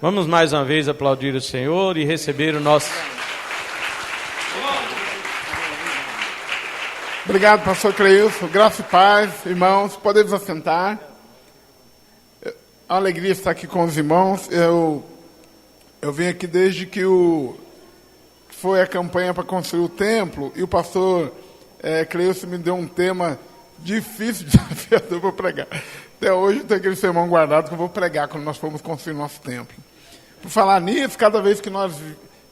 Vamos mais uma vez aplaudir o Senhor e receber o nosso... Obrigado, pastor Cleilson. Graça e paz, irmãos. Podemos assentar. É uma alegria estar aqui com os irmãos. Eu venho aqui desde que foi a campanha para construir o templo, e o pastor Cleilson me deu um tema difícil, desafiador para pregar. Até hoje tem aquele sermão guardado que eu vou pregar quando nós formos construir o nosso templo. Por falar nisso, cada vez que nós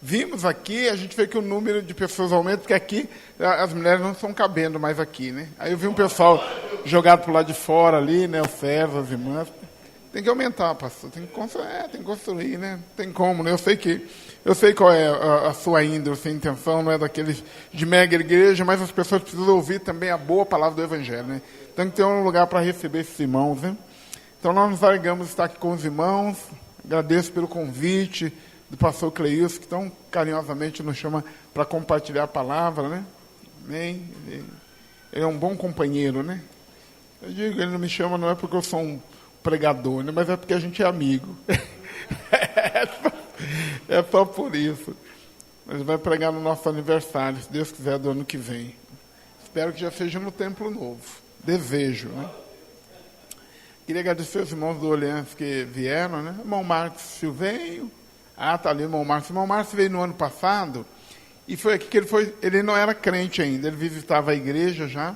vimos aqui, a gente vê que o número de pessoas aumenta, porque aqui as mulheres não estão cabendo mais aqui, né? Aí eu vi um pessoal jogado para o lado de fora ali, né? Os servos, as irmãs. Tem que aumentar, pastor. Tem que construir, né? Tem como, né? Eu sei qual é a sua índole, a sua intenção, não é daqueles de mega igreja, mas as pessoas precisam ouvir também a boa palavra do Evangelho, né? Tem que ter um lugar para receber esses irmãos, né? Então nós nos alegramos de estar aqui com os irmãos. Agradeço pelo convite do pastor Cleilson, que tão carinhosamente nos chama para compartilhar a palavra, né? Amém? Ele é um bom companheiro, né? Eu digo, ele não me chama não é porque eu sou um pregador, né? Mas é porque a gente é amigo. É só por isso. Mas vai pregar no nosso aniversário, se Deus quiser, do ano que vem. Espero que já seja no Templo Novo. Desejo, né? Queria agradecer os irmãos do Orleans que vieram, né? Irmão Marcos Silveio. Tá ali o irmão Márcio. O irmão Márcio veio no ano passado, e foi aqui que ele não era crente ainda, ele visitava a igreja já,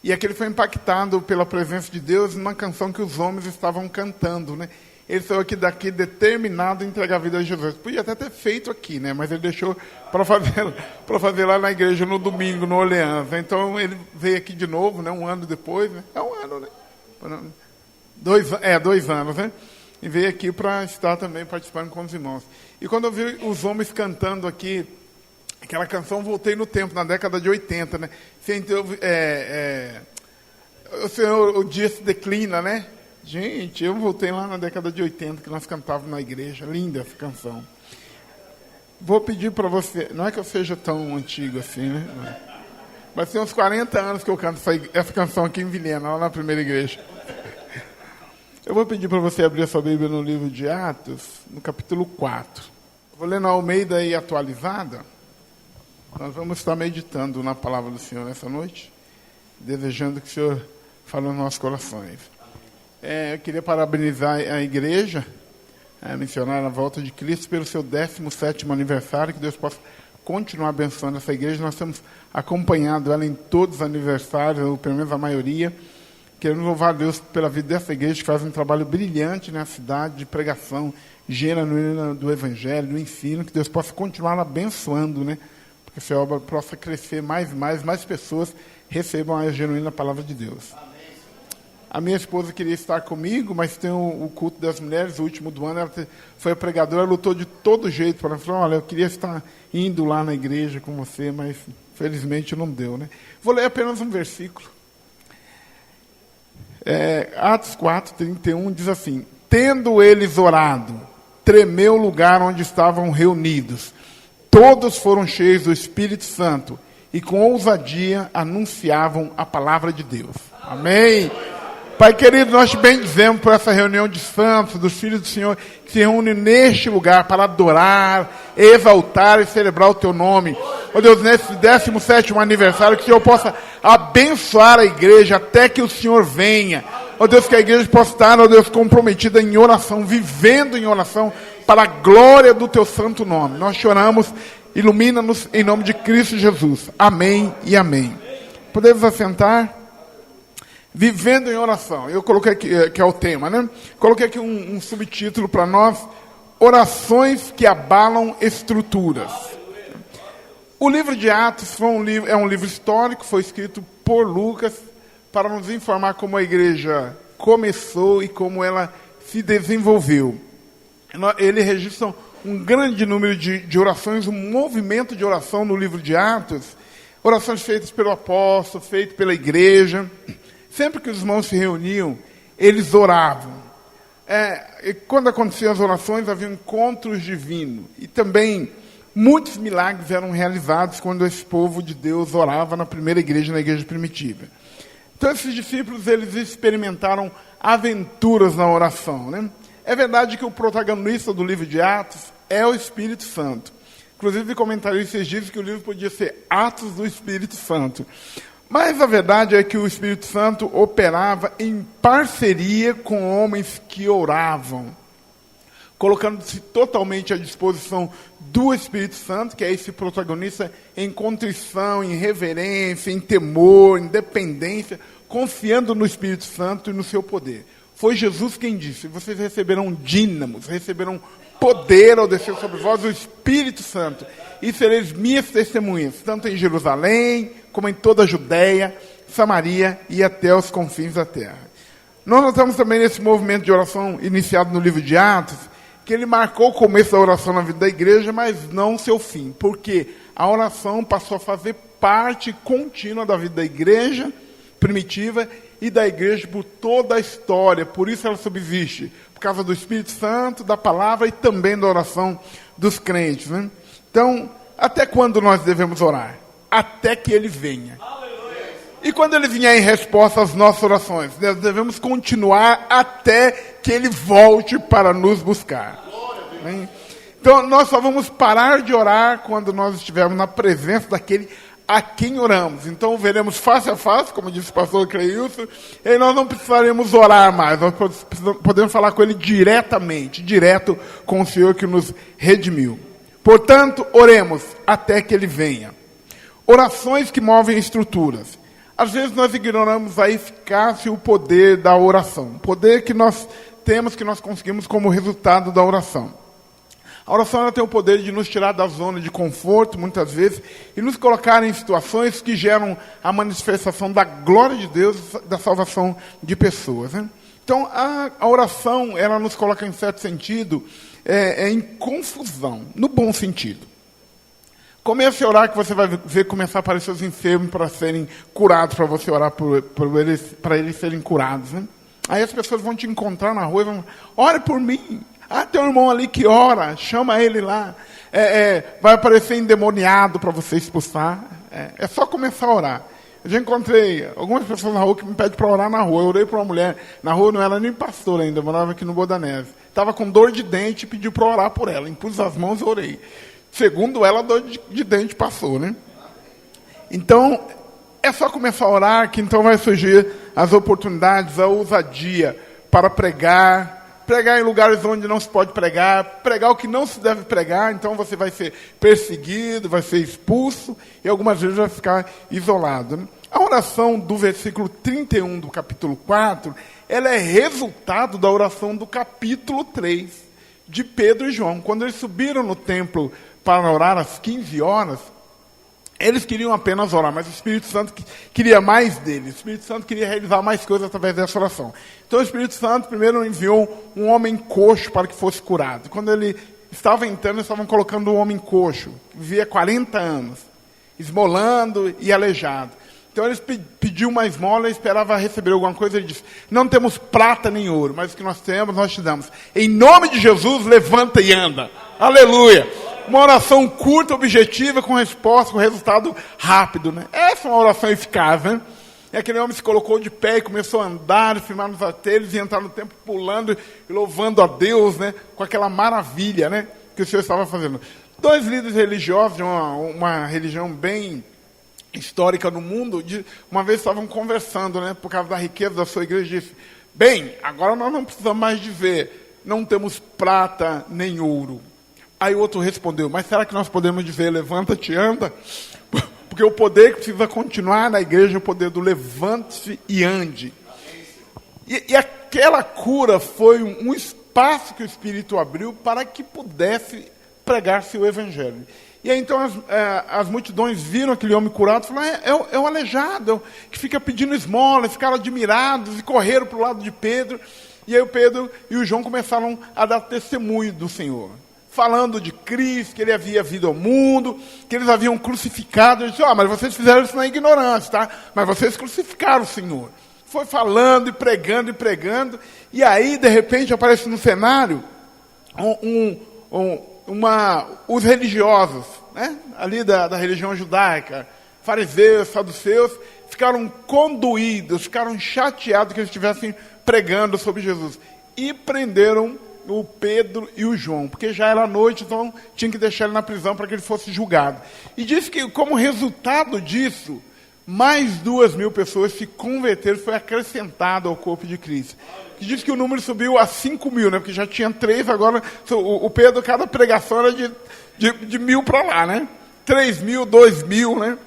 e aqui ele foi impactado pela presença de Deus numa canção que os homens estavam cantando, né? Ele saiu daqui determinado a entregar a vida a Jesus. Podia até ter feito aqui, né? Mas ele deixou para fazer lá na igreja no domingo, no Orleans. Então ele veio aqui de novo, né? Um ano depois, né? É um ano, né? 2 anos, né? E veio aqui para estar também participando com os irmãos. E quando eu vi os homens cantando aqui, aquela canção, voltei no tempo, na década de 80, né? O Senhor, o dia se declina, né? Gente, eu voltei lá na década de 80, que nós cantávamos na igreja. Linda essa canção. Vou pedir para você, não é que eu seja tão antigo assim, né? Mas tem uns 40 anos que eu canto essa canção aqui em Vilhena, lá na primeira igreja. Eu vou pedir para você abrir a sua Bíblia no livro de Atos, no capítulo 4. Vou ler na Almeida e atualizada. Nós vamos estar meditando na palavra do Senhor nessa noite, desejando que o Senhor fale nos nossos corações. Eu queria parabenizar a igreja, missionária na volta de Cristo, pelo seu 17º aniversário, que Deus possa continuar abençoando essa igreja. Nós temos acompanhado ela em todos os aniversários, ou pelo menos a maioria. Queremos louvar a Deus pela vida dessa igreja, que faz um trabalho brilhante na cidade, de pregação genuína do Evangelho, do ensino, que Deus possa continuar abençoando, né? Porque essa obra possa crescer mais pessoas recebam a genuína palavra de Deus. A minha esposa queria estar comigo, mas tem o culto das mulheres, o último do ano, ela foi a pregadora, ela lutou de todo jeito para falar, olha, eu queria estar indo lá na igreja com você, mas felizmente não deu, né? Vou ler apenas um versículo. Atos 4:31 diz assim: tendo eles orado, tremeu o lugar onde estavam reunidos. Todos foram cheios do Espírito Santo e com ousadia anunciavam a palavra de Deus. Amém. Pai querido, nós te bendizemos por essa reunião de santos, dos filhos do Senhor, que se reúnem neste lugar para adorar, exaltar e celebrar o teu nome. Ó Deus, nesse 17º aniversário, que o Senhor possa abençoar a igreja até que o Senhor venha. Ó Deus, que a igreja possa estar, ó Deus, comprometida em oração, vivendo em oração, para a glória do teu santo nome. Nós choramos, ilumina-nos em nome de Cristo Jesus. Amém e amém. Podemos assentar? Vivendo em oração. Eu coloquei aqui, que é o tema, né? Coloquei aqui um subtítulo para nós: orações que abalam estruturas. O livro de Atos é um livro histórico, foi escrito por Lucas para nos informar como a igreja começou e como ela se desenvolveu. Ele registra um grande número de orações, um movimento de oração no livro de Atos, orações feitas pelo apóstolo, feitas pela igreja. Sempre que os irmãos se reuniam, eles oravam. E quando aconteciam as orações, havia encontros divinos. E também muitos milagres eram realizados quando esse povo de Deus orava na primeira igreja, na igreja primitiva. Então esses discípulos, eles experimentaram aventuras na oração, né? É verdade que o protagonista do livro de Atos é o Espírito Santo. Inclusive, comentaristas dizem que o livro podia ser Atos do Espírito Santo. Mas a verdade é que o Espírito Santo operava em parceria com homens que oravam, colocando-se totalmente à disposição do Espírito Santo, que é esse protagonista, em contrição, em reverência, em temor, em dependência, confiando no Espírito Santo e no seu poder. Foi Jesus quem disse: vocês receberão dínamos, receberão poder ao descer sobre vós o Espírito Santo, e sereis minhas testemunhas, tanto em Jerusalém, como em toda a Judéia, Samaria e até os confins da terra. Nós notamos também nesse movimento de oração iniciado no livro de Atos, que ele marcou o começo da oração na vida da igreja, mas não o seu fim, porque a oração passou a fazer parte contínua da vida da igreja primitiva e da igreja por toda a história. Por isso ela subsiste, por causa do Espírito Santo, da palavra e também da oração dos crentes, né? Então, até quando nós devemos orar? Até que ele venha. E quando ele vier em resposta às nossas orações, nós devemos continuar até que ele volte para nos buscar. Né? Então, nós só vamos parar de orar quando nós estivermos na presença daquele a quem oramos. Então, veremos face a face, como disse o pastor Cleilson, e nós não precisaremos orar mais, nós podemos falar com ele diretamente, direto com o Senhor que nos redimiu. Portanto, oremos até que ele venha. Orações que movem estruturas. Às vezes nós ignoramos a eficácia e o poder da oração. O poder que nós temos, que nós conseguimos como resultado da oração. A oração ela tem o poder de nos tirar da zona de conforto, muitas vezes, e nos colocar em situações que geram a manifestação da glória de Deus, da salvação de pessoas. Né? Então, a oração, ela nos coloca, em certo sentido, em confusão, no bom sentido. Comece a orar que você vai ver começar a aparecer os enfermos para serem curados, para você orar para eles serem curados. Né? Aí as pessoas vão te encontrar na rua e vão, ore por mim. Ah, tem um irmão ali que ora, chama ele lá. Vai aparecer endemoniado para você expulsar. É só começar a orar. Eu já encontrei algumas pessoas na rua que me pedem para orar na rua. Eu orei para uma mulher, na rua não era nem pastor ainda, eu morava aqui no Boa da Neve. Estava com dor de dente e pediu para orar por ela. Impus as mãos e orei. Segundo ela, a dor de dente passou, né? Então, é só começar a orar que então vai surgir as oportunidades, a ousadia para pregar em lugares onde não se pode pregar o que não se deve pregar, então você vai ser perseguido, vai ser expulso e algumas vezes vai ficar isolado. Né? A oração do versículo 31 do capítulo 4, ela é resultado da oração do capítulo 3 de Pedro e João. Quando eles subiram no templo para orar às 15 horas, eles queriam apenas orar, mas o Espírito Santo queria mais deles. O Espírito Santo queria realizar mais coisas através dessa oração. Então o Espírito Santo primeiro enviou um homem coxo para que fosse curado. Quando ele estava entrando, eles estavam colocando um homem coxo, que vivia 40 anos, esmolando e aleijado. Então eles pediu uma esmola e esperava receber alguma coisa. Ele disse, não temos prata nem ouro, mas o que nós temos, nós te damos. Em nome de Jesus, levanta e anda. Aleluia! Uma oração curta, objetiva, com resposta, com resultado rápido. Né? Essa é uma oração eficaz. Né? E aquele homem se colocou de pé e começou a andar, firmar nos atelhos e entrar no templo pulando e louvando a Deus, né? Com aquela maravilha, né? Que o Senhor estava fazendo. 2 líderes religiosos de uma religião bem histórica no mundo, uma vez estavam conversando, né? Por causa da riqueza da sua igreja, e disse, bem, agora nós não precisamos mais dizer, não temos prata nem ouro. Aí o outro respondeu, mas será que nós podemos dizer, levanta-te e anda? Porque o poder que precisa continuar na igreja é o poder do levante-se e ande. E aquela cura foi um espaço que o Espírito abriu para que pudesse pregar-se o Evangelho. E aí então as multidões viram aquele homem curado e falaram, é o aleijado, que fica pedindo esmola, ficaram admirados e correram para o lado de Pedro. E aí o Pedro e o João começaram a dar testemunho do Senhor. Falando de Cristo, que ele havia vindo ao mundo, que eles haviam crucificado. Ele disse, mas vocês fizeram isso na ignorância, tá? Mas vocês crucificaram o Senhor. Foi falando e pregando, e aí, de repente, aparece no cenário os religiosos, né? Ali da religião judaica, fariseus, saduceus, ficaram condoídos, ficaram chateados que eles estivessem pregando sobre Jesus. E prenderam o Pedro e o João, porque já era noite, então tinha que deixar ele na prisão para que ele fosse julgado. E diz que, como resultado disso, mais 2.000 pessoas se converteram, foi acrescentado ao corpo de Cristo. Que diz que o número subiu a 5.000, né? Porque já tinha 3, agora o Pedro, cada pregação era de 1.000 para lá, né? 3.000, 2.000, né?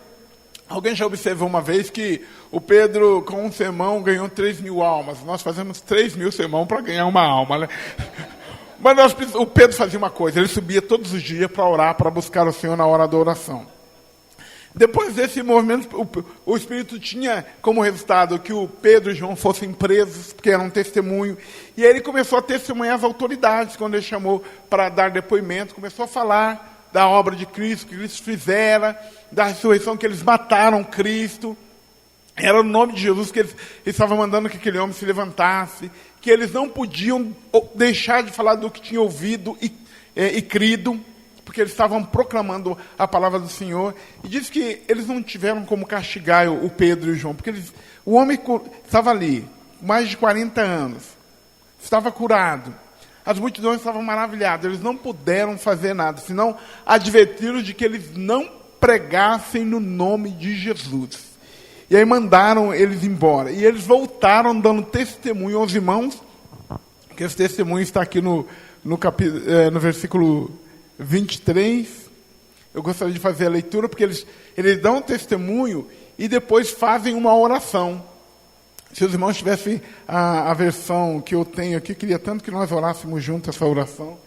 Alguém já observou uma vez que o Pedro, com um sermão, ganhou 3.000 almas. Nós fazemos 3.000 sermão para ganhar uma alma, né? Mas o Pedro fazia uma coisa, ele subia todos os dias para orar, para buscar o Senhor na hora da oração. Depois desse movimento, o Espírito tinha como resultado que o Pedro e João fossem presos, porque era um testemunho. E aí ele começou a testemunhar as autoridades, quando ele chamou para dar depoimento, começou a falar da obra de Cristo, que Cristo fizera, da ressurreição, que eles mataram Cristo. Era o nome de Jesus que eles estavam mandando que aquele homem se levantasse, que eles não podiam deixar de falar do que tinham ouvido e crido, porque eles estavam proclamando a palavra do Senhor. E diz que eles não tiveram como castigar o Pedro e o João, porque o homem estava ali, mais de 40 anos, estava curado. As multidões estavam maravilhadas, eles não puderam fazer nada, senão advertiram de que eles não pregassem no nome de Jesus. E aí mandaram eles embora. E eles voltaram dando testemunho aos irmãos, que esse testemunho está aqui no versículo 23. Eu gostaria de fazer a leitura, porque eles dão testemunho e depois fazem uma oração. Se os irmãos tivessem a versão que eu tenho aqui, queria tanto que nós orássemos juntos essa oração.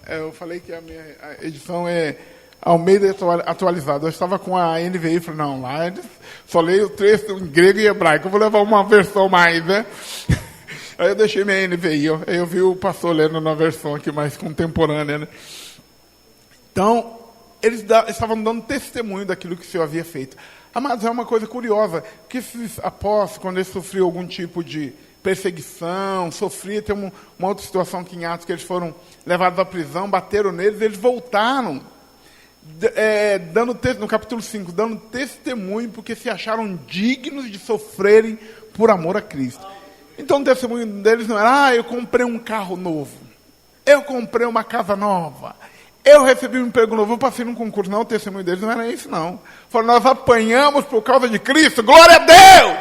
Eu falei que a minha edição é Almeida atualizada. Eu estava com a NVI e falei, não, lá só leio o texto em grego e hebraico, eu vou levar uma versão mais, né? Aí eu deixei minha NVI, eu vi o pastor lendo na versão aqui mais contemporânea, né? Então, eles estavam dando testemunho daquilo que o Senhor havia feito. Mas é uma coisa curiosa, que esses apóstolos, quando eles sofriam algum tipo de perseguição, tem uma outra situação aqui em Atos, que eles foram levados à prisão, bateram neles, eles voltaram, no capítulo 5, dando testemunho, porque se acharam dignos de sofrerem por amor a Cristo. Então o testemunho deles não era, eu comprei um carro novo, eu comprei uma casa nova, eu recebi um emprego novo, eu passei num concurso. Não, o testemunho deles não era isso, não. Falaram, nós apanhamos por causa de Cristo, glória a Deus!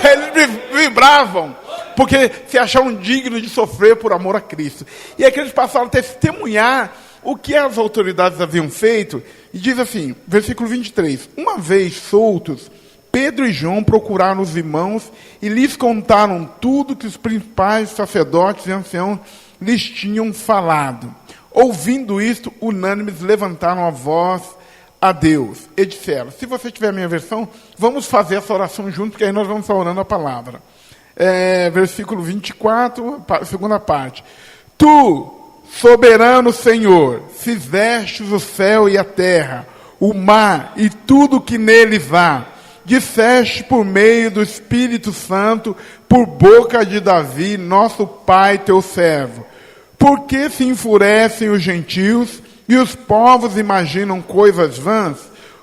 Eles vibravam, porque se achavam dignos de sofrer por amor a Cristo. E aqui eles passaram a testemunhar o que as autoridades haviam feito. E diz assim, versículo 23, uma vez soltos, Pedro e João procuraram os irmãos e lhes contaram tudo que os principais sacerdotes e anciãos lhes tinham falado. Ouvindo isto, unânimes levantaram a voz a Deus e disseram, se você tiver a minha versão, vamos fazer essa oração junto, porque aí nós vamos estar orando a palavra. Versículo 24, segunda parte. Tu, soberano Senhor, fizestes o céu e a terra, o mar e tudo que neles há. Disseste por meio do Espírito Santo, por boca de Davi, nosso pai, teu servo. Por que se enfurecem os gentios e os povos imaginam coisas vãs?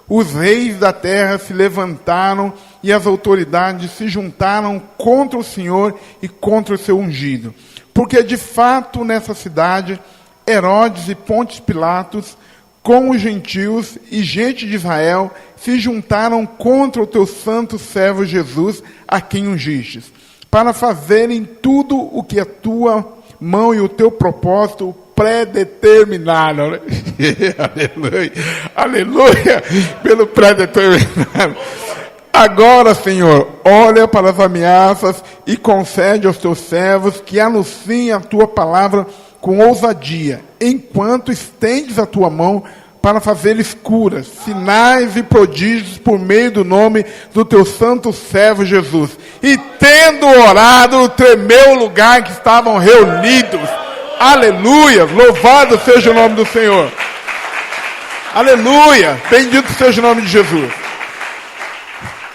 Os reis da terra se levantaram e as autoridades se juntaram contra o Senhor e contra o seu ungido. Porque de fato nessa cidade, Herodes e Pontes Pilatos, com os gentios e gente de Israel, se juntaram contra o teu santo servo Jesus, a quem ungistes, para fazerem tudo o que a tua mão e o teu propósito predeterminaram. Né? Aleluia, aleluia, pelo predeterminado. Agora, Senhor, olha para as ameaças e concede aos teus servos que anunciem a tua palavra com ousadia, enquanto estendes a tua mão para fazer-lhes curas, sinais e prodígios por meio do nome do teu santo servo Jesus. E tendo orado, tremeu o lugar em que estavam reunidos. Aleluia! Louvado seja o nome do Senhor. Aleluia! Bendito seja o nome de Jesus.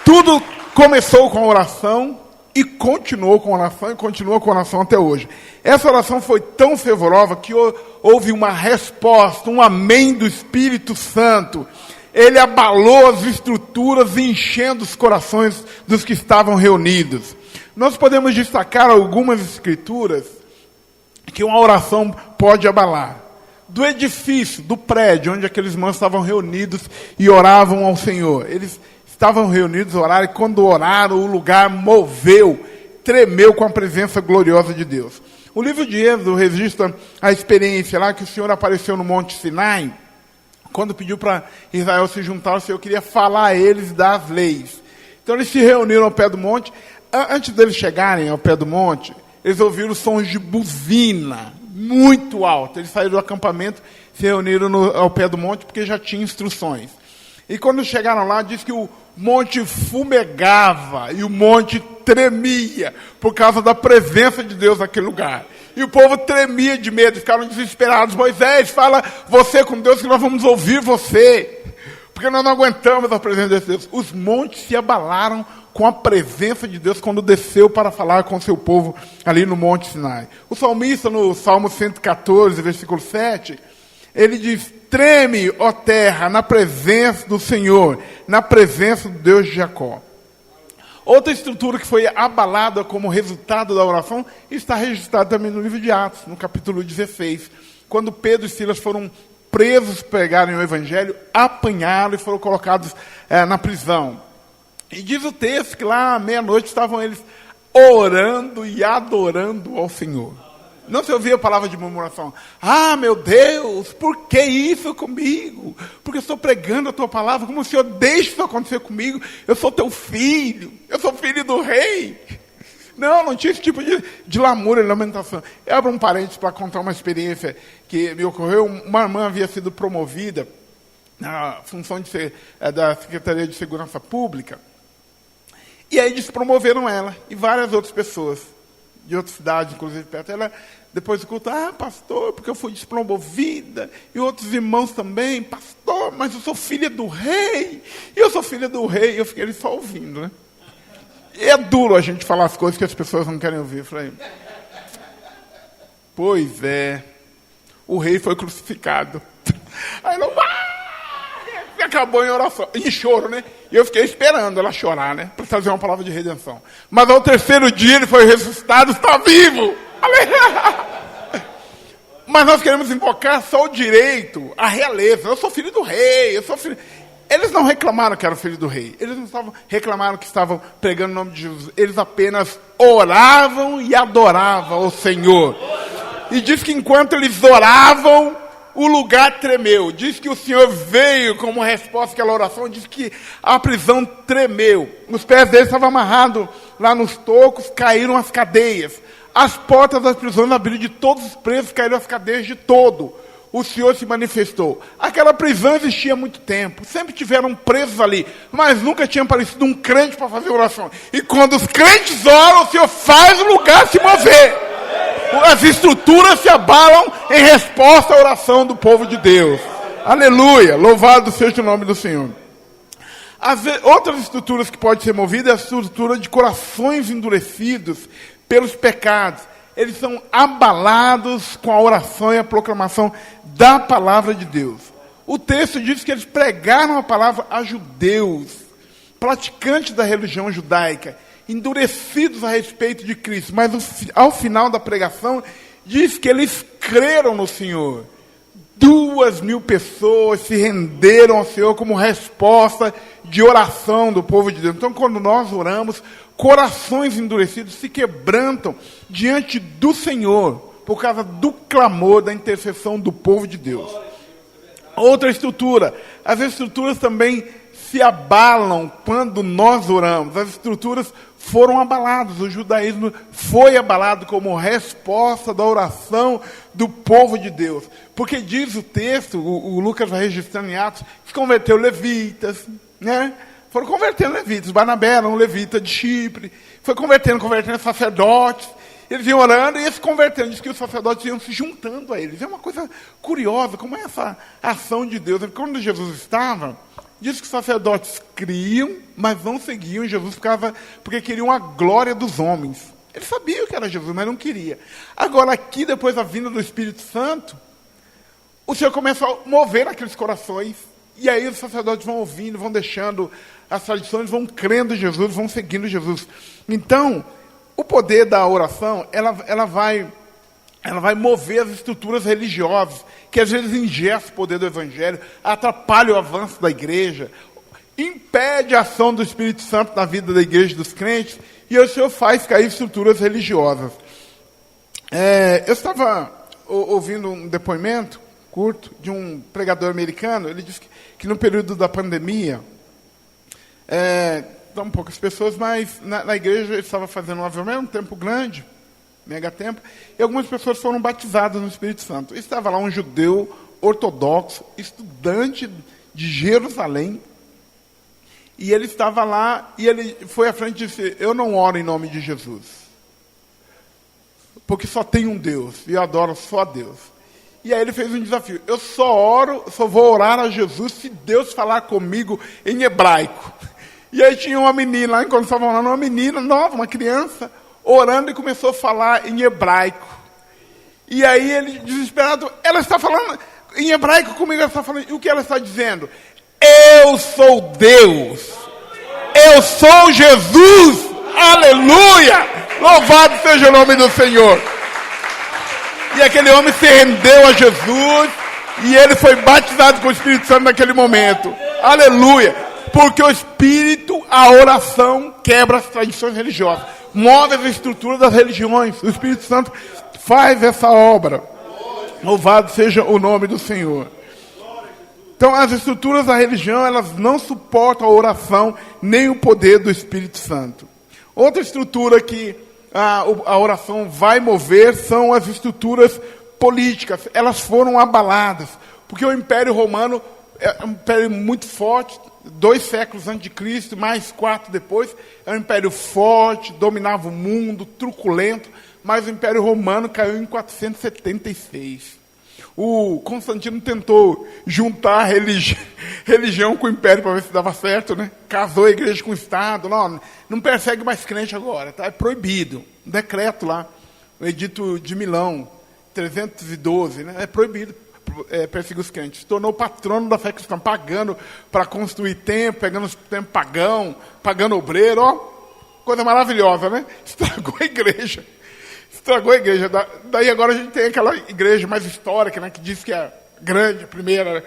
Tudo começou com a oração e continuou com a oração e continua com a oração até hoje. Essa oração foi tão fervorosa que houve uma resposta, um amém do Espírito Santo. Ele abalou as estruturas, enchendo os corações dos que estavam reunidos. Nós podemos destacar algumas escrituras que uma oração pode abalar. Do edifício, do prédio, onde aqueles irmãos estavam reunidos e oravam ao Senhor. Eles estavam reunidos, oraram, e quando oraram, o lugar moveu, tremeu com a presença gloriosa de Deus. O livro de Êxodo registra a experiência lá que o Senhor apareceu no Monte Sinai, quando pediu para Israel se juntar, o Senhor queria falar a eles das leis. Então eles se reuniram ao pé do monte. Antes deles chegarem ao pé do monte, eles ouviram sons de buzina, muito alto. Eles saíram do acampamento, se reuniram ao pé do monte, porque já tinha instruções. E quando chegaram lá, diz que o monte fumegava e o monte tremia, por causa da presença de Deus naquele lugar. E o povo tremia de medo, ficaram desesperados. Moisés, fala você com Deus, que nós vamos ouvir você, porque nós não aguentamos a presença de Deus. Os montes se abalaram com a presença de Deus quando desceu para falar com o seu povo ali no Monte Sinai. O salmista, no Salmo 114, versículo 7, ele diz: treme, ó terra, na presença do Senhor, na presença do Deus de Jacó. Outra estrutura que foi abalada como resultado da oração está registrada também no livro de Atos, no capítulo 16, quando Pedro e Silas foram presos, pregarem o evangelho, apanharam e foram colocados na prisão. E diz o texto que lá à meia-noite estavam eles orando e adorando ao Senhor. Não se ouvia a palavra de murmuração. Ah, meu Deus, por que isso comigo? Porque eu estou pregando a tua palavra, como o Senhor deixa isso acontecer comigo? Eu sou teu filho, eu sou filho do rei. Não tinha esse tipo de lamúria e lamentação. Eu abro um parênteses para contar uma experiência que me ocorreu. Uma irmã havia sido promovida na função de ser da Secretaria de Segurança Pública. E aí despromoveram ela e várias outras pessoas de outras cidades, inclusive perto. Ela, depois do culto, pastor, porque eu fui despromovida, e outros irmãos também, pastor, mas eu sou filha do rei, e eu sou filha do rei. Eu fiquei ali só ouvindo, né? E é duro a gente falar as coisas que as pessoas não querem ouvir. Eu falei, pois é, o rei foi crucificado. Aí não acabou em oração, em choro, né? E eu fiquei esperando ela chorar, né? Para trazer uma palavra de redenção. Mas ao terceiro dia ele foi ressuscitado, está vivo! Mas nós queremos invocar só o direito, a realeza. Eu sou filho do rei, eu sou filho... Eles não reclamaram que era filho do rei. Eles não reclamaram que estavam pregando o nome de Jesus. Eles apenas oravam e adoravam o Senhor. E diz que enquanto eles oravam, o lugar tremeu. Diz que o Senhor veio como resposta àquela oração. Diz que a prisão tremeu. Os pés deles estavam amarrados lá nos tocos, caíram as cadeias. As portas das prisões abriram, de todos os presos caíram as cadeias de todo. O Senhor se manifestou. Aquela prisão existia há muito tempo. Sempre tiveram presos ali. Mas nunca tinha aparecido um crente para fazer oração. E quando os crentes oram, o Senhor faz o lugar se mover. As estruturas se abalam em resposta à oração do povo de Deus. Aleluia. Louvado seja o nome do Senhor. Outras estruturas que podem ser movidas é a estrutura de corações endurecidos pelos pecados. Eles são abalados com a oração e a proclamação da palavra de Deus. O texto diz que eles pregaram a palavra a judeus, praticantes da religião judaica, endurecidos a respeito de Cristo. Mas ao final da pregação, diz que eles creram no Senhor. 2.000 pessoas se renderam ao Senhor como resposta de oração do povo de Deus. Então, quando nós oramos, corações endurecidos se quebrantam diante do Senhor, por causa do clamor, da intercessão do povo de Deus. Outra estrutura, as estruturas também se abalam quando nós oramos. As estruturas foram abaladas, o judaísmo foi abalado como resposta da oração do povo de Deus. Porque diz o texto, o Lucas vai registrando em Atos, que converteu levitas, né? Foram convertendo levitas. Barnabé era um levita de Chipre, foi convertendo sacerdotes. Eles iam orando e eles se convertendo. Diz que os sacerdotes iam se juntando a eles. É uma coisa curiosa, como é essa ação de Deus. Quando Jesus estava, diz que os sacerdotes criam, mas não seguiam Jesus porque queriam a glória dos homens. Eles sabiam que era Jesus, mas não queria. Agora aqui, depois da vinda do Espírito Santo, o Senhor começa a mover aqueles corações. E aí os sacerdotes vão ouvindo, vão deixando as tradições, vão crendo em Jesus, vão seguindo Jesus. Então, o poder da oração, ela vai ela vai mover as estruturas religiosas, que às vezes ingessam o poder do Evangelho, atrapalha o avanço da igreja, impede a ação do Espírito Santo na vida da igreja e dos crentes, e o Senhor faz cair estruturas religiosas. Eu estava ouvindo um depoimento curto de um pregador americano. Ele disse que no período da pandemia, tão poucas pessoas, mas na igreja ele estava fazendo um avivamento, um tempo grande, mega tempo, e algumas pessoas foram batizadas no Espírito Santo. Estava lá um judeu ortodoxo, estudante de Jerusalém, e ele estava lá, e ele foi à frente e disse: eu não oro em nome de Jesus, porque só tem um Deus, e eu adoro só a Deus. E aí ele fez um desafio: eu só vou orar a Jesus se Deus falar comigo em hebraico. E aí tinha uma menina lá, enquanto estavam orando, uma menina nova, uma criança, orando, e começou a falar em hebraico. E aí ele, desesperado, ela está falando em hebraico comigo, ela está falando, e o que ela está dizendo? Eu sou Deus, eu sou Jesus, aleluia, louvado seja o nome do Senhor. E aquele homem se rendeu a Jesus, e ele foi batizado com o Espírito Santo naquele momento, aleluia, porque o Espírito, a oração, quebra as tradições religiosas, move as estruturas das religiões. O Espírito Santo faz essa obra, louvado seja o nome do Senhor. Então, as estruturas da religião, elas não suportam a oração, nem o poder do Espírito Santo. Outra estrutura que a oração vai mover são as estruturas políticas. Elas foram abaladas, porque o Império Romano é um império muito forte, 2 séculos antes de Cristo, mais 4 depois, é um império forte, dominava o mundo, truculento, mas o Império Romano caiu em 476. O Constantino tentou juntar a religião com o império para ver se dava certo, né? Casou a igreja com o Estado. Não persegue mais crente agora, tá? É proibido. Um decreto lá, o Edito de Milão, 312, né? É proibido perseguir os crentes. Se tornou patrono da fé cristã, pagando para construir templo, pegando os templos pagando obreiro, ó, coisa maravilhosa, né? Estragou a igreja. Estragou a igreja. Daí agora a gente tem aquela igreja mais histórica, né, que diz que é grande, a primeira.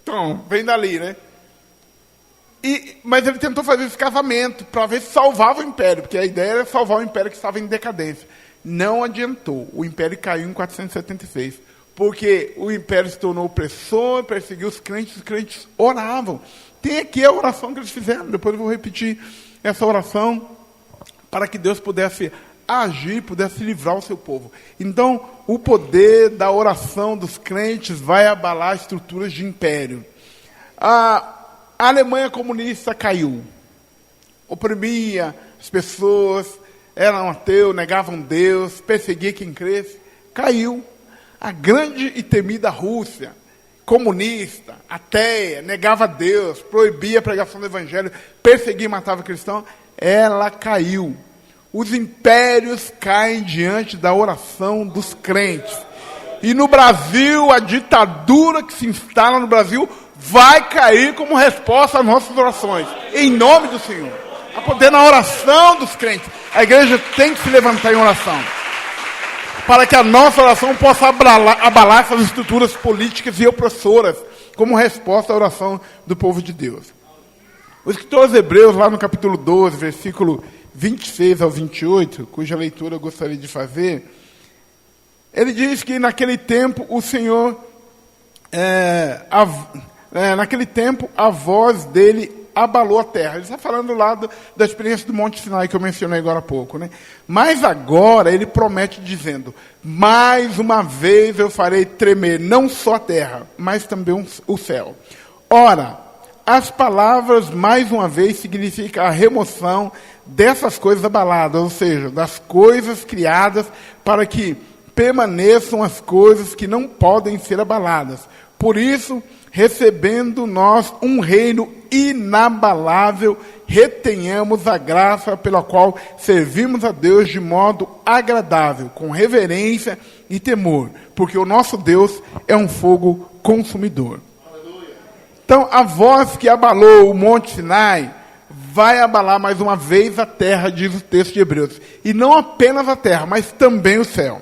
Então, vem dali, né? Mas ele tentou fazer esse casamento para ver se salvava o império, porque a ideia era salvar o império que estava em decadência. Não adiantou. O império caiu em 476, porque o império se tornou opressor, perseguiu os crentes oravam. Tem aqui a oração que eles fizeram, depois eu vou repetir essa oração, para que Deus pudesse agir, pudesse livrar o seu povo. Então, o poder da oração dos crentes vai abalar estruturas de império. A Alemanha comunista caiu, oprimia as pessoas, eram ateus, negavam Deus, perseguia quem cresce, caiu. A grande e temida Rússia, comunista, ateia, negava Deus, proibia a pregação do Evangelho, perseguia e matava cristãos, ela caiu. Os impérios caem diante da oração dos crentes. E no Brasil, a ditadura que se instala no Brasil vai cair como resposta às nossas orações. Em nome do Senhor. Há poder na oração dos crentes. A igreja tem que se levantar em oração, para que a nossa oração possa abalar essas estruturas políticas e opressoras, como resposta à oração do povo de Deus. O escritor aos Hebreus, lá no capítulo 12, versículo 26 ao 28, cuja leitura eu gostaria de fazer, ele diz que naquele tempo o Senhor, naquele tempo a voz dele abalou a terra. Ele está falando lá da experiência do Monte Sinai que eu mencionei agora há pouco, né? Mas agora ele promete dizendo: mais uma vez eu farei tremer não só a terra, mas também o céu. Ora, as palavras mais uma vez significam a remoção dessas coisas abaladas, ou seja, das coisas criadas para que permaneçam as coisas que não podem ser abaladas. Por isso, recebendo nós um reino inabalável, retenhamos a graça pela qual servimos a Deus de modo agradável, com reverência e temor, porque o nosso Deus é um fogo consumidor. Aleluia. Então, a voz que abalou o Monte Sinai vai abalar mais uma vez a terra, diz o texto de Hebreus. E não apenas a terra, mas também o céu.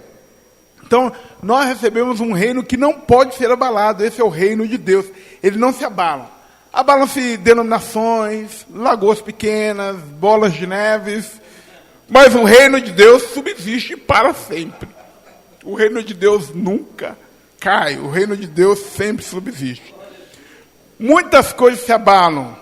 Então, nós recebemos um reino que não pode ser abalado. Esse é o reino de Deus. Ele não se abala. Abalam-se denominações, lagoas pequenas, bolas de neves, mas o reino de Deus subsiste para sempre. O reino de Deus nunca cai. O reino de Deus sempre subsiste. Muitas coisas se abalam.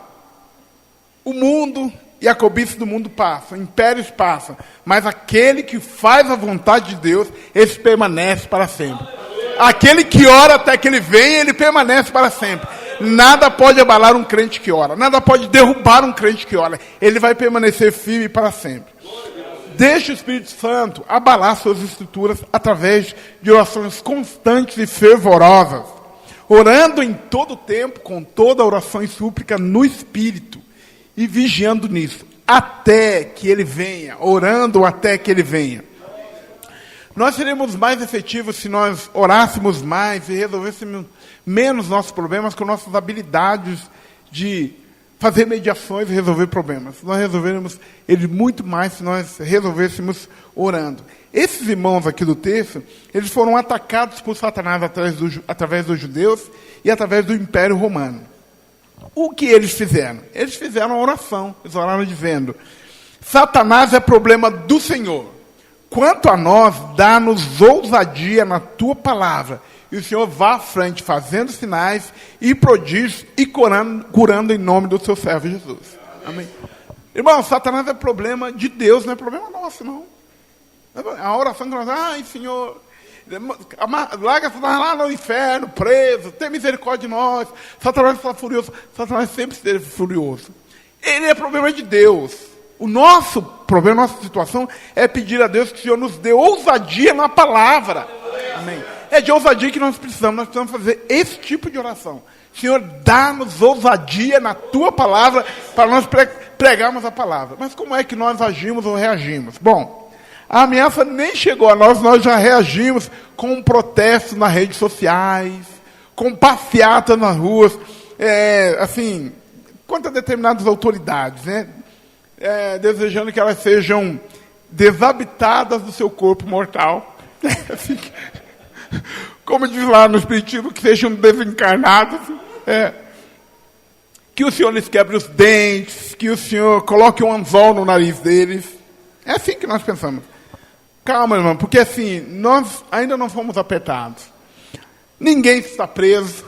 O mundo e a cobiça do mundo passam, impérios passam, mas aquele que faz a vontade de Deus, esse permanece para sempre. Aquele que ora até que ele venha, ele permanece para sempre. Nada pode abalar um crente que ora, nada pode derrubar um crente que ora. Ele vai permanecer firme para sempre. Deixe o Espírito Santo abalar suas estruturas através de orações constantes e fervorosas, orando em todo o tempo, com toda oração e súplica no Espírito, e vigiando nisso, até que ele venha, orando até que ele venha. Nós seremos mais efetivos se nós orássemos mais e resolvêssemos menos nossos problemas com nossas habilidades de fazer mediações e resolver problemas. Nós resolveremos eles muito mais se nós resolvêssemos orando. Esses irmãos aqui do texto, eles foram atacados por Satanás através dos judeus e através do Império Romano. O que eles fizeram? Eles fizeram a oração. Eles oraram dizendo: Satanás é problema do Senhor. Quanto a nós, dá-nos ousadia na tua palavra. E o Senhor vá à frente, fazendo sinais e prodígios e curando em nome do seu servo Jesus. Amém. Irmão, Satanás é problema de Deus, não é problema nosso, não. A oração que nós, ai, Senhor, larga Satanás lá no inferno, preso, tem misericórdia de nós. Satanás está furioso. Satanás sempre esteve furioso. Ele é problema de Deus. O nosso problema, a nossa situação é pedir a Deus que o Senhor nos dê ousadia na palavra. Amém. É de ousadia que nós precisamos fazer esse tipo de oração. Senhor, dá-nos ousadia na tua palavra para nós pregarmos a palavra. Mas como é que nós agimos ou reagimos? Bom, a ameaça nem chegou a nós já reagimos com protestos nas redes sociais, com passeatas nas ruas, contra determinadas autoridades, né? Desejando que elas sejam desabitadas do seu corpo mortal. Como diz lá no Espiritismo, que sejam desencarnados. Que o Senhor lhes quebre os dentes, que o Senhor coloque um anzol no nariz deles. É assim que nós pensamos. Calma, irmão, porque assim, nós ainda não fomos apertados. Ninguém está preso,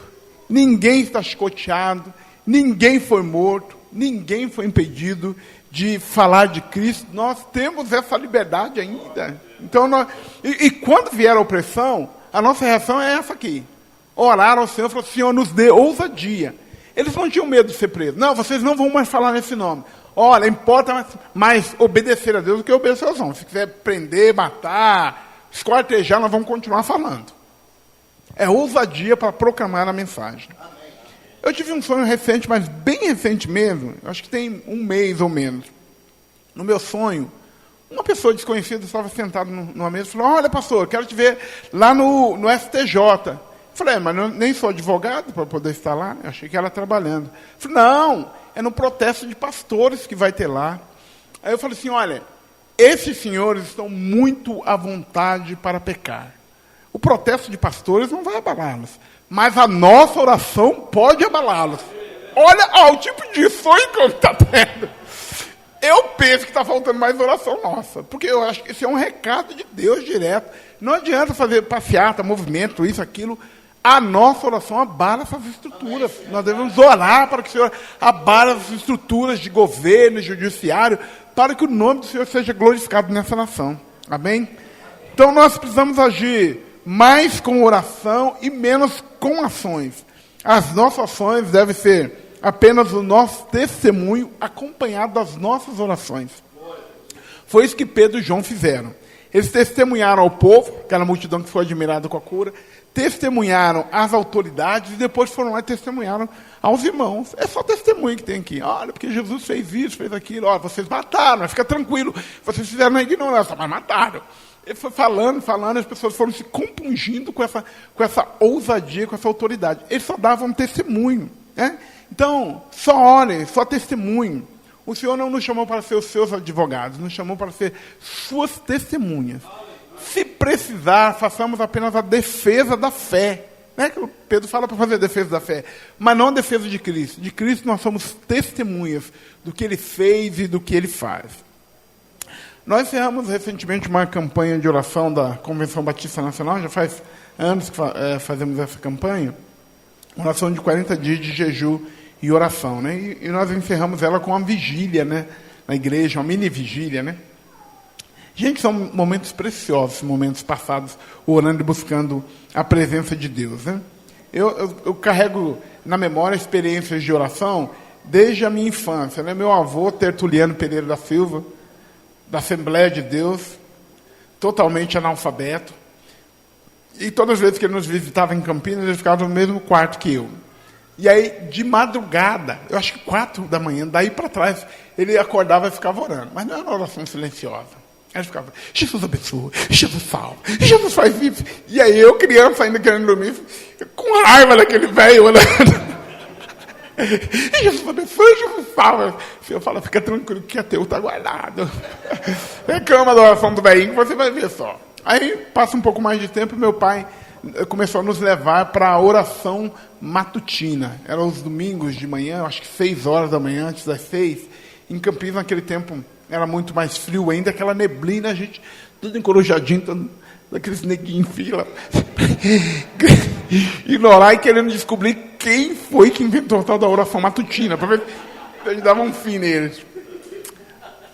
ninguém está chicoteado, ninguém foi morto, ninguém foi impedido de falar de Cristo. Nós temos essa liberdade ainda. Então, quando vier a opressão, a nossa reação é essa aqui. Orar ao Senhor, falar: Senhor, nos dê ousadia. Eles não tinham medo de ser presos. Não, vocês não vão mais falar nesse nome. Olha, importa mais obedecer a Deus do que obedecer aos homens. Se quiser prender, matar, esquartejar, nós vamos continuar falando. É ousadia para proclamar a mensagem. Eu tive um sonho recente, mas bem recente mesmo, acho que tem um mês ou menos. No meu sonho, uma pessoa desconhecida estava sentada numa mesa e falou: olha, pastor, quero te ver lá no STJ. Eu falei: mas eu nem sou advogado para poder estar lá. Eu achei que ela trabalhando. Eu falei: não, é no protesto de pastores que vai ter lá. Aí eu falei assim: olha, esses senhores estão muito à vontade para pecar. O protesto de pastores não vai abalá-los, mas a nossa oração pode abalá-los. Olha o tipo de sonho que eu estou tendo. Eu penso que está faltando mais oração nossa, porque eu acho que esse é um recado de Deus direto. Não adianta fazer passeata, movimento, isso, aquilo. A nossa oração abala essas estruturas. Nós devemos orar para que o Senhor abale as estruturas de governo, judiciário, para que o nome do Senhor seja glorificado nessa nação. Amém? Então nós precisamos agir mais com oração e menos com ações. As nossas ações devem ser apenas o nosso testemunho acompanhado das nossas orações. Foi isso que Pedro e João fizeram. Eles testemunharam ao povo, aquela multidão que foi admirada com a cura, testemunharam às autoridades e depois foram lá e testemunharam aos irmãos. É só testemunho que tem aqui. Olha, porque Jesus fez isso, fez aquilo. Olha, vocês mataram, mas fica tranquilo. Vocês fizeram na ignorância, mas mataram. Ele foi falando, as pessoas foram se compungindo com essa ousadia, com essa autoridade. Eles só davam testemunho. Né? Então, só orem, só testemunho. O Senhor não nos chamou para ser os seus advogados, nos chamou para ser suas testemunhas. Se precisar, façamos apenas a defesa da fé. Né? Que o Pedro fala para fazer a defesa da fé, mas não a defesa de Cristo. De Cristo nós somos testemunhas do que Ele fez e do que Ele faz. Nós encerramos recentemente uma campanha de oração da Convenção Batista Nacional, já faz anos que fazemos essa campanha, oração de 40 dias de jejum e oração, né? E nós encerramos ela com uma vigília, né? Na igreja, uma mini vigília, né? Gente, são momentos preciosos, momentos passados orando e buscando a presença de Deus, né? Eu carrego na memória experiências de oração desde a minha infância, né? Meu avô, Tertuliano Pereira da Silva, da Assembleia de Deus, totalmente analfabeto, e todas as vezes que ele nos visitava em Campinas, ele ficava no mesmo quarto que eu. E aí, de madrugada, eu acho que 4 da manhã, daí para trás, ele acordava e ficava orando. Mas não era uma oração silenciosa. Ele ficava, Jesus abençoa, Jesus salva, Jesus faz isso. E aí eu, criança, ainda querendo dormir, com raiva daquele velho orando. Jesus abençoa, Jesus salva. Eu falo, fica tranquilo que teu está guardado. Reclama da oração do velhinho que você vai ver só. Aí, passa um pouco mais de tempo, meu pai começou a nos levar para a oração matutina. Eram os domingos de manhã, acho que 6 horas da manhã, antes das 6. Em Campinas, naquele tempo, era muito mais frio ainda, aquela neblina, a gente tudo encorujadinho, todo, daqueles neguinhos em fila. Ignorar e querendo descobrir quem foi que inventou a tal da oração matutina, para ver se a gente dava um fim neles.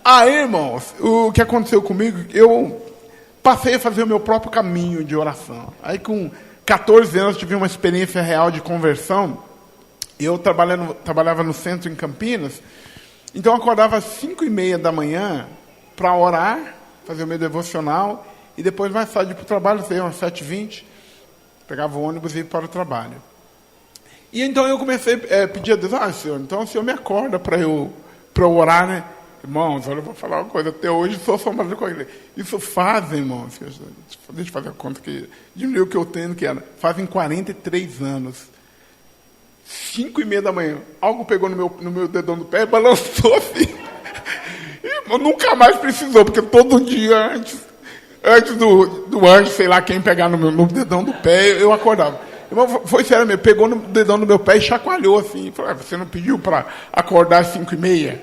Aí, irmãos, o que aconteceu comigo, eu passei a fazer o meu próprio caminho de oração. Aí, com 14 anos, tive uma experiência real de conversão. Eu trabalhava no centro em Campinas, então eu acordava às 5h30 da manhã para orar, fazer o meu devocional, e depois mais tarde para o trabalho, às 7h20, pegava o ônibus e ia para o trabalho. E então eu comecei a pedir a Deus, Senhor, então o Senhor me acorda para eu orar, né? Irmãos, olha, eu vou falar uma coisa, até hoje sou assombrado com ele. Isso fazem, irmãos, deixa eu fazer a conta que diminuiu o que eu tenho, que era, fazem 43 anos. 5h30 da manhã, algo pegou no meu dedão do pé e balançou assim. Irmão, nunca mais precisou, porque todo dia antes do anjo, sei lá quem pegar no dedão do pé, eu acordava. Irmão, foi sério mesmo, pegou no dedão do meu pé e chacoalhou assim. Falou, você não pediu para acordar às 5h30?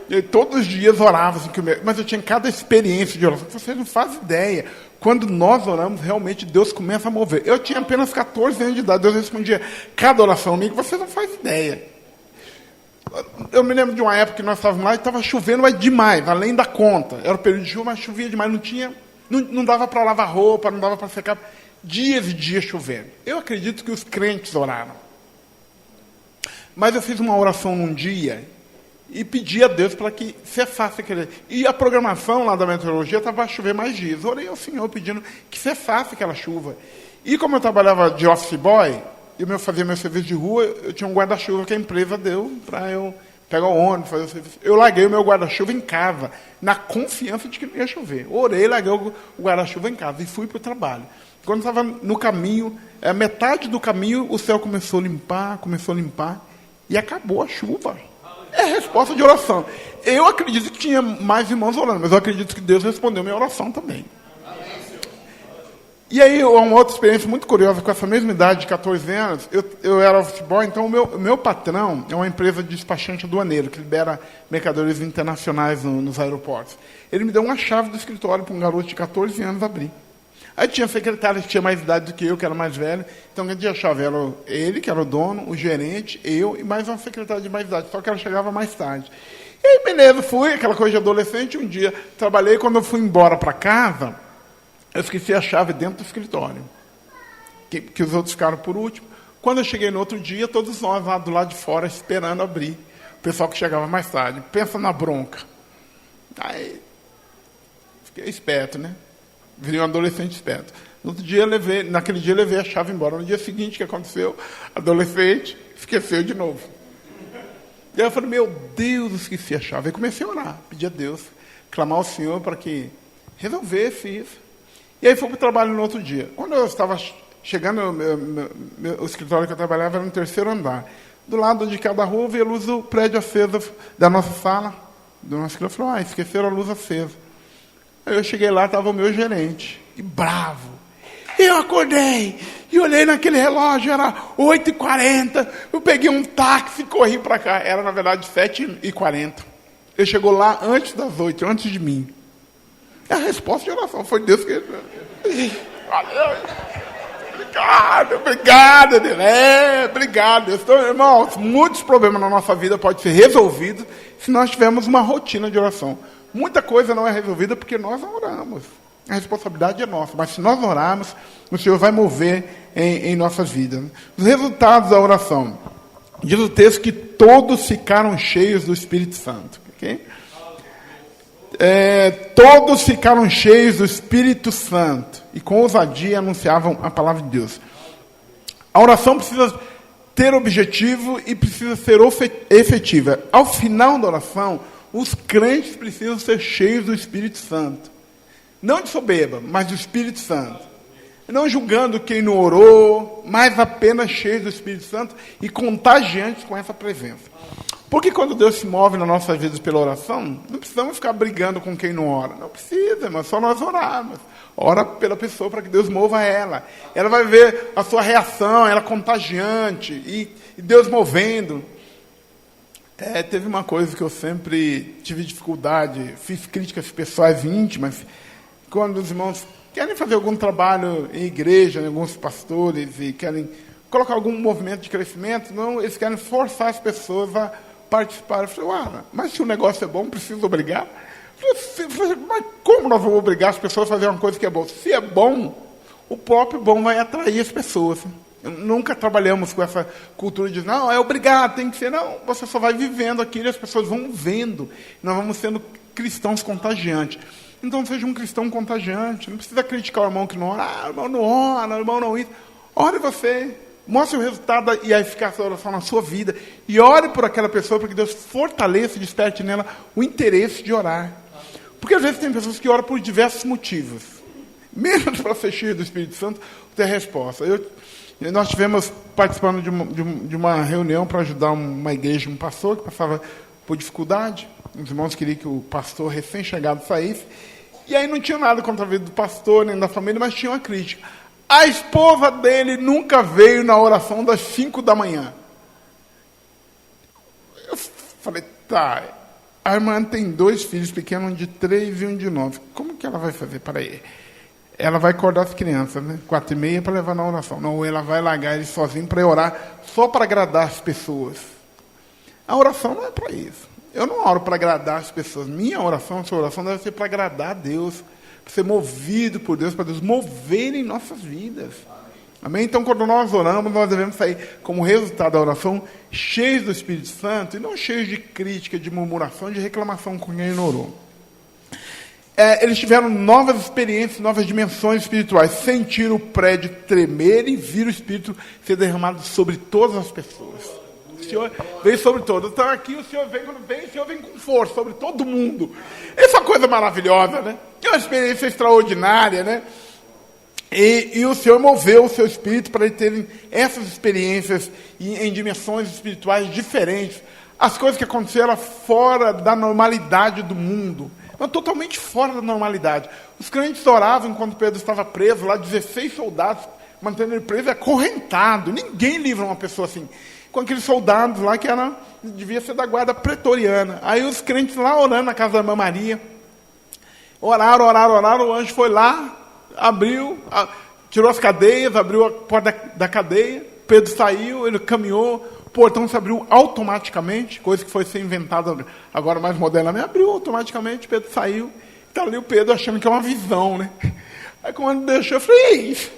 E todos os dias orava às 5h30, mas eu tinha cada experiência de oração. Você não faz ideia. Quando nós oramos, realmente Deus começa a mover. Eu tinha apenas 14 anos de idade, Deus respondia cada oração minha, que você não faz ideia. Eu me lembro de uma época que nós estávamos lá e estava chovendo, mas demais, além da conta. Era o período de chuva, mas chovia demais, não dava para lavar roupa, não dava para secar. Dias e dias chovendo. Eu acredito que os crentes oraram. Mas eu fiz uma oração num dia e pedi a Deus para que cessasse aquele... E a programação lá da meteorologia estava a chover mais dias. Orei ao Senhor pedindo que cessasse aquela chuva. E como eu trabalhava de office boy, eu fazia meu serviço de rua, eu tinha um guarda-chuva que a empresa deu para eu pegar o ônibus, fazer o serviço. Eu larguei o meu guarda-chuva em casa, na confiança de que não ia chover. Orei, larguei o guarda-chuva em casa e fui para o trabalho. Quando estava no caminho, metade do caminho, o céu começou a limpar, e acabou a chuva. É a resposta de oração. Eu acredito que tinha mais irmãos orando, mas eu acredito que Deus respondeu minha oração também. E aí, uma outra experiência muito curiosa, com essa mesma idade de 14 anos, eu era office boy, então o meu patrão é uma empresa de despachante aduaneiro, que libera mercadorias internacionais nos aeroportos. Ele me deu uma chave do escritório para um garoto de 14 anos abrir. Aí tinha secretário que tinha mais idade do que eu, que era mais velho. Então, quem tinha a chave era ele, que era o dono, o gerente, eu e mais uma secretária de mais idade. Só que ela chegava mais tarde. E aí, beleza, fui, aquela coisa de adolescente. Um dia, trabalhei, quando eu fui embora para casa, eu esqueci a chave dentro do escritório. Que os outros ficaram por último. Quando eu cheguei no outro dia, todos nós lá do lado de fora, esperando abrir. O pessoal que chegava mais tarde. Pensa na bronca. Aí, fiquei esperto, né? Virei um adolescente esperto. Naquele dia eu levei a chave embora. No dia seguinte, o que aconteceu? Adolescente esqueceu de novo. E aí eu falei, meu Deus, esqueci a chave. Aí comecei a orar, pedir a Deus, clamar ao Senhor para que resolvesse isso. E aí fui para o trabalho no outro dia. Quando eu estava chegando, o escritório que eu trabalhava era no 3º andar. Do lado de cada rua, veio a luz do prédio acesa da nossa sala. Do nosso escritório falou, esqueceram a luz acesa. Aí eu cheguei lá, estava o meu gerente. e bravo. Eu acordei e olhei naquele relógio, era 8h40. Eu peguei um táxi e corri para cá. Era, na verdade, 7h40. Ele chegou lá antes das 8, antes de mim. A resposta de oração foi Deus que... Obrigado, Deus. Obrigado, Deus. Então, irmãos, muitos problemas na nossa vida podem ser resolvidos se nós tivermos uma rotina de oração. Muita coisa não é resolvida porque nós não oramos. A responsabilidade é nossa, mas se nós orarmos, o Senhor vai mover em nossas vidas. Os resultados da oração. Diz o texto que todos ficaram cheios do Espírito Santo. Okay? Todos ficaram cheios do Espírito Santo e com ousadia anunciavam a palavra de Deus. A oração precisa ter objetivo e precisa ser efetiva. Ao final da oração, os crentes precisam ser cheios do Espírito Santo. Não de soberba, mas do Espírito Santo. Não julgando quem não orou, mas apenas cheios do Espírito Santo e contagiantes com essa presença. Porque quando Deus se move nas nossas vidas pela oração, não precisamos ficar brigando com quem não ora. Não precisa, mas só nós orarmos. Ora pela pessoa para que Deus mova ela. Ela vai ver a sua reação, ela contagiante, e Deus movendo. Teve uma coisa que eu sempre tive dificuldade, fiz críticas pessoais e íntimas, quando os irmãos querem fazer algum trabalho em igreja, alguns pastores, e querem colocar algum movimento de crescimento, não, eles querem forçar as pessoas a participar. Eu falei, mas se o negócio é bom, precisa obrigar? Eu falei, mas como nós vamos obrigar as pessoas a fazer uma coisa que é boa? Se é bom, o próprio bom vai atrair as pessoas. Nunca trabalhamos com essa cultura de, não, é obrigado, tem que ser. Não, você só vai vivendo aquilo e as pessoas vão vendo. Nós vamos sendo cristãos contagiantes. Então, seja um cristão contagiante. Não precisa criticar o irmão que não ora. O irmão não ora, o irmão não isso. Ore você. Mostre o resultado e a eficácia da oração na sua vida. E ore por aquela pessoa para que Deus fortaleça e desperte nela o interesse de orar. Porque às vezes tem pessoas que oram por diversos motivos. Menos para ser cheio do Espírito Santo, ter resposta. Nós estivemos participando de uma reunião para ajudar uma igreja, um pastor que passava por dificuldade. Os irmãos queriam que o pastor recém-chegado saísse. E aí não tinha nada contra a vida do pastor, nem da família, mas tinha uma crítica. A esposa dele nunca veio na oração das 5 da manhã. Eu falei, tá, a irmã tem 2 filhos pequenos, um de 3 e um de 9. Como que ela vai fazer para ir? Ela vai acordar as crianças, né? 4h30 para levar na oração. Não, ela vai largar ele sozinho para orar, só para agradar as pessoas. A oração não é para isso. Eu não oro para agradar as pessoas. Minha oração, a sua oração deve ser para agradar a Deus, para ser movido por Deus, para Deus mover em nossas vidas. Amém? Então, quando nós oramos, nós devemos sair, como resultado da oração, cheios do Espírito Santo, e não cheios de crítica, de murmuração, de reclamação com quem não orou. Eles tiveram novas experiências, novas dimensões espirituais. Sentiram o prédio tremer e viram o Espírito ser derramado sobre todas as pessoas. O Senhor vem sobre todos. Então aqui o Senhor vem, quando vem, o Senhor vem com força sobre todo mundo. Essa é uma coisa maravilhosa, né? É uma experiência extraordinária, né? E o Senhor moveu o seu Espírito para eles terem essas experiências em dimensões espirituais diferentes. As coisas que aconteceram fora da normalidade do mundo. Mas totalmente fora da normalidade. Os crentes oravam enquanto Pedro estava preso, lá 16 soldados mantendo ele preso, acorrentado. Ninguém livra uma pessoa assim. Com aqueles soldados lá que devia ser da guarda pretoriana. Aí os crentes lá orando na casa da irmã Maria. Oraram, o anjo foi lá, abriu, tirou as cadeias, abriu a porta da cadeia, Pedro saiu, ele caminhou, o portão se abriu automaticamente, coisa que foi ser inventada agora mais modernamente, abriu automaticamente, Pedro saiu, está ali o Pedro achando que é uma visão, né? Aí quando deixou, eu falei, isso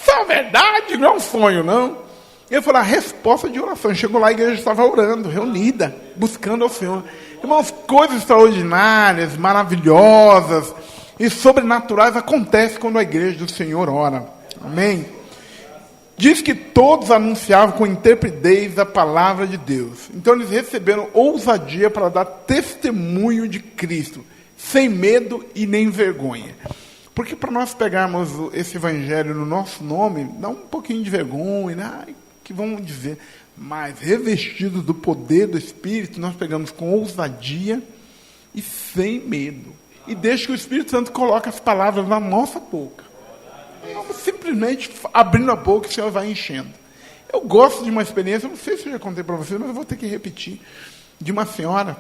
é uma verdade, não é um sonho, não. Ele falou, a resposta de oração. Chegou lá, a igreja estava orando, reunida, buscando ao Senhor. Irmãos, coisas extraordinárias, maravilhosas e sobrenaturais acontecem quando a igreja do Senhor ora. Amém? Diz que todos anunciavam com intrepidez a palavra de Deus. Então eles receberam ousadia para dar testemunho de Cristo, sem medo e nem vergonha. Porque para nós pegarmos esse evangelho no nosso nome, dá um pouquinho de vergonha, né? Que vamos dizer, mas revestidos do poder do Espírito, nós pegamos com ousadia e sem medo. E deixa que o Espírito Santo coloque as palavras na nossa boca. Vamos simplesmente abrindo a boca e o Senhor vai enchendo. Eu gosto de uma experiência, não sei se eu já contei para vocês, mas eu vou ter que repetir, de uma senhora,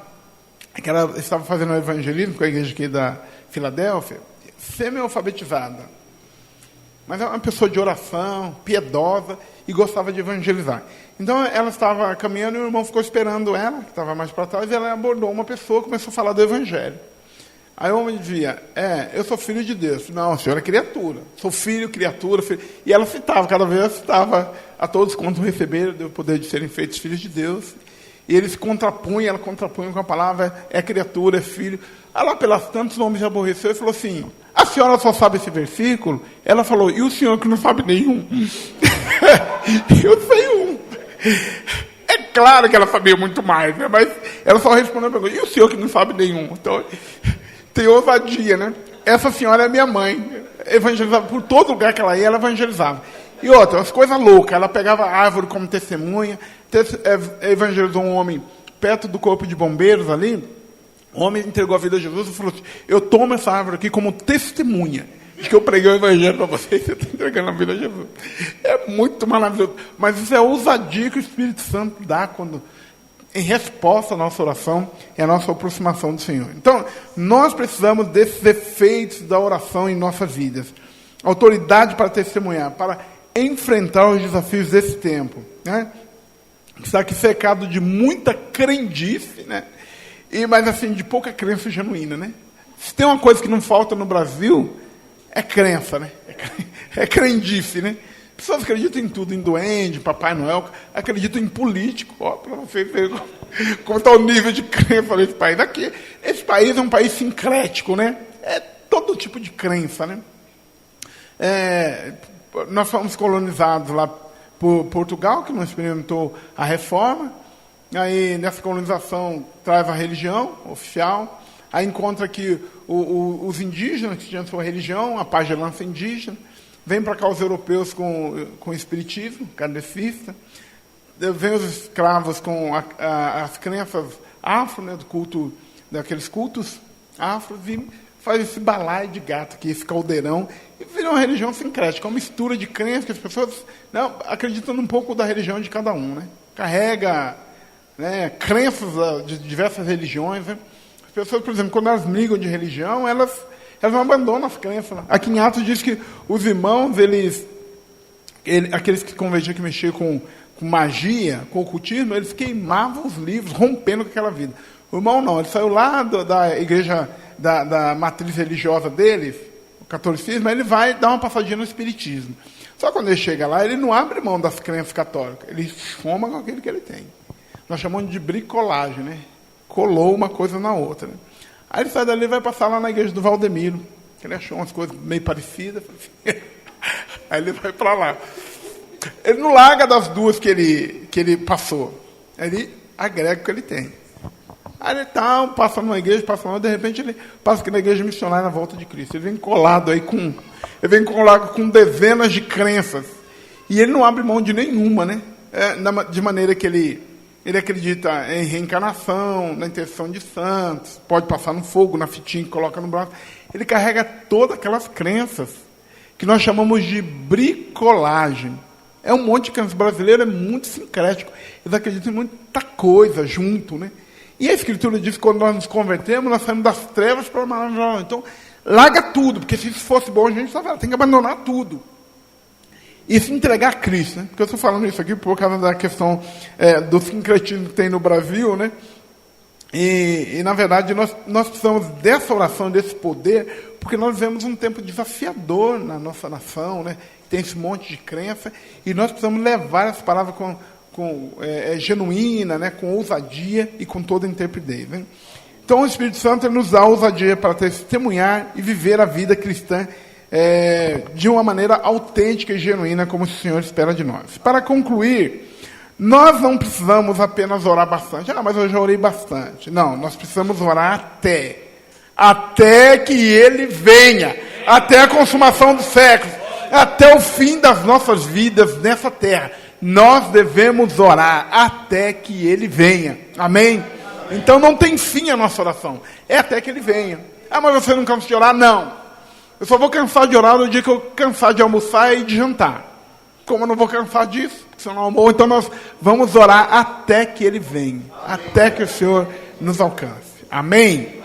que ela estava fazendo um evangelismo com a igreja aqui da Filadélfia, semi-alfabetizada, mas é uma pessoa de oração, piedosa, e gostava de evangelizar. Então, ela estava caminhando e o irmão ficou esperando ela, que estava mais para trás, e ela abordou uma pessoa e começou a falar do evangelho. Aí o homem dizia, eu sou filho de Deus. Não, a senhora é criatura. Sou filho, criatura, filho. E ela citava, cada vez ela citava a todos quanto receberam o poder de serem feitos filhos de Deus. E ele se contrapunha, ela contrapunha com a palavra, é criatura, é filho. Aí lá pelas tantas o homem se aborreceu e falou assim, a senhora só sabe esse versículo? Ela falou, e o senhor que não sabe nenhum? Eu sei um. É claro que ela sabia muito mais, né? Mas ela só respondeu a pergunta, e o senhor que não sabe nenhum? Então, tem ousadia, né? Essa senhora é minha mãe. Evangelizava por todo lugar que ela ia, ela evangelizava. E outra, as coisas loucas. Ela pegava a árvore como testemunha, evangelizou um homem perto do corpo de bombeiros ali. O homem entregou a vida a Jesus e falou assim, eu tomo essa árvore aqui como testemunha de que eu preguei o evangelho para vocês, você está entregando a vida a Jesus. É muito maravilhoso. Mas isso é a ousadia que o Espírito Santo dá quando, em resposta à nossa oração e à nossa aproximação do Senhor. Então, nós precisamos desses efeitos da oração em nossas vidas. Autoridade para testemunhar, para enfrentar os desafios desse tempo, né? Está aqui cercado de muita crendice, né? Mas assim, de pouca crença genuína, né? Se tem uma coisa que não falta no Brasil, é crença, né? É crendice, né? Pessoas acreditam em tudo, em duende, Papai Noel, acreditam em político, para vocês verem como está o nível de crença nesse país. Aqui, esse país é um país sincrético, né? É todo tipo de crença, né? Nós fomos colonizados lá por Portugal, que não experimentou a reforma. Aí, nessa colonização, traz a religião oficial. Aí encontra aqui os indígenas, que tinham sua religião, a pagelança indígena. Vem para cá os europeus com o espiritismo, kardecista. Vem os escravos com as crenças afro, né, do culto, daqueles cultos afros, e faz esse balaio de gato aqui, esse caldeirão, e vira uma religião sincrética, uma mistura de crenças que as pessoas acreditam um pouco da religião de cada um, né? Carrega, né, crenças de diversas religiões, né? As pessoas, por exemplo, quando elas migram de religião, elas não abandonam as crenças. Aqui em Atos diz que os irmãos, aqueles que convertiam, que mexiam com magia, com ocultismo, eles queimavam os livros, rompendo com aquela vida. O irmão não, ele saiu lá da igreja, da matriz religiosa deles, o catolicismo, ele vai dar uma passadinha no espiritismo. Só que quando ele chega lá, ele não abre mão das crenças católicas, ele soma com aquilo que ele tem. Nós chamamos de bricolagem, né? Colou uma coisa na outra, né? Aí ele sai dali e vai passar lá na igreja do Valdemiro, que ele achou umas coisas meio parecidas. Aí ele vai para lá. Ele não larga das duas que ele passou. Ele agrega o que ele tem. Aí ele passa numa igreja, passa lá, de repente ele passa aqui na igreja missionária na volta de Cristo. Ele vem colado aí com dezenas de crenças. E ele não abre mão de nenhuma, né? De maneira que ele acredita em reencarnação, na intercessão de santos, pode passar no fogo, na fitinha que coloca no braço. Ele carrega todas aquelas crenças que nós chamamos de bricolagem. É um monte de crenças. O brasileiro é muito sincrético. Eles acreditam em muita coisa junto, né? E a Escritura diz que quando nós nos convertemos, nós saímos das trevas para a maravilha. Então, larga tudo, porque se isso fosse bom, a gente tem que abandonar tudo. E se entregar a Cristo, né? Porque eu estou falando isso aqui por causa da questão do sincretismo que tem no Brasil, né? E na verdade, nós precisamos dessa oração, desse poder, porque nós vivemos um tempo desafiador na nossa nação, né? Tem esse monte de crença, e nós precisamos levar essa palavra genuína, né? Com ousadia e com toda a intrepidez, né? Então, o Espírito Santo nos dá ousadia para testemunhar e viver a vida cristã de uma maneira autêntica e genuína, como o Senhor espera de nós. Para concluir, nós não precisamos apenas orar bastante. Mas eu já orei bastante. Não, nós precisamos orar até que Ele venha, até a consumação dos séculos, até o fim das nossas vidas nessa terra. Nós devemos orar até que Ele venha. Amém? Então não tem fim a nossa oração. É até que Ele venha. Mas você não cansa de orar? Não. Eu só vou cansar de orar no dia que eu cansar de almoçar e de jantar. Como eu não vou cansar disso, se eu não almoço, então nós vamos orar até que Ele venha, até que o Senhor nos alcance. Amém?